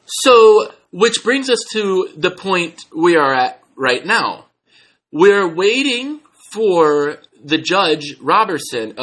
So, which brings us to the point we are at right now. We're waiting for the judge Robinson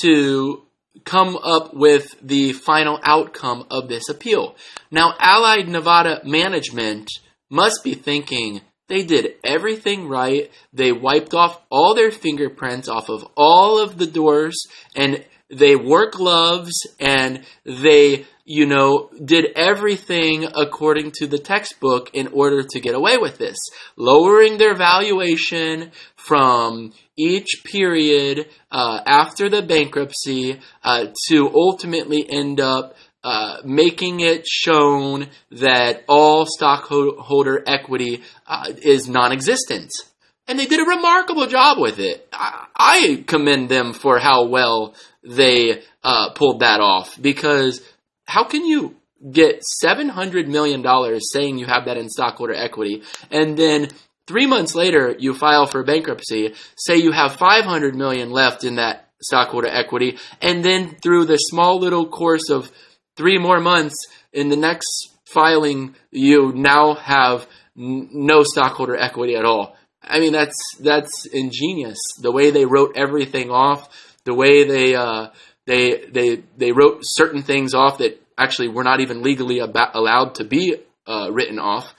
to come up with the final outcome of this appeal. Now, Allied Nevada management must be thinking they did everything right. They wiped off all their fingerprints off of all of the doors, and they wore gloves, and they, did everything according to the textbook in order to get away with this, lowering their valuation from each period after the bankruptcy to ultimately end up making it shown that all stockholder equity is non-existent. And they did a remarkable job with it. I commend them for how well they pulled that off, because how can you get $700 million saying you have that in stockholder equity, and then 3 months later you file for bankruptcy, say you have $500 million left in that stockholder equity, and then through the small little course of 3 more months in the next filing you now have no stockholder equity at all. I mean, that's ingenious. The way they wrote everything off, the way they wrote certain things off that actually were not even legally allowed to be written off,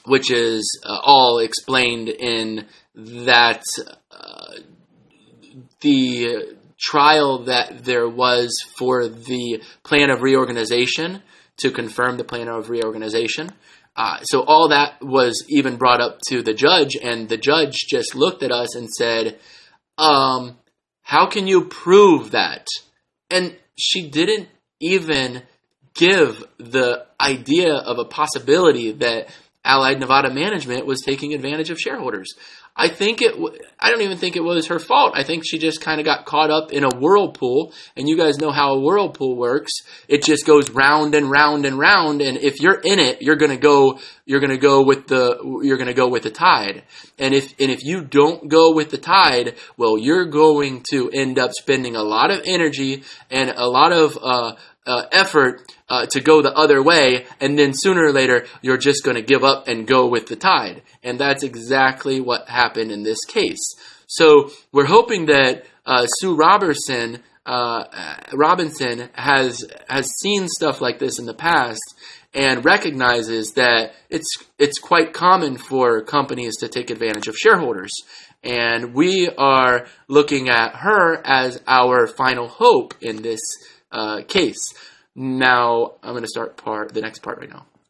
which is all explained in that the trial that there was for the plan of reorganization, to confirm the plan of reorganization. So all that was even brought up to the judge, and the judge just looked at us and said, how can you prove that? And she didn't even give the idea of a possibility that Allied Nevada management was taking advantage of shareholders. I don't even think it was her fault. I think she just kind of got caught up in a whirlpool, and you guys know how a whirlpool works. It just goes round and round and round, and if you're in it, you're going to go with the tide. And if you don't go with the tide, well, you're going to end up spending a lot of energy and a lot of effort to go the other way, and then sooner or later you're just going to give up and go with the tide. And that's exactly what happened in this case. So we're hoping that Sue Robinson has seen stuff like this in the past and recognizes that it's quite common for companies to take advantage of shareholders. And we are looking at her as our final hope in this case. Now, I'm going to start the next part right now.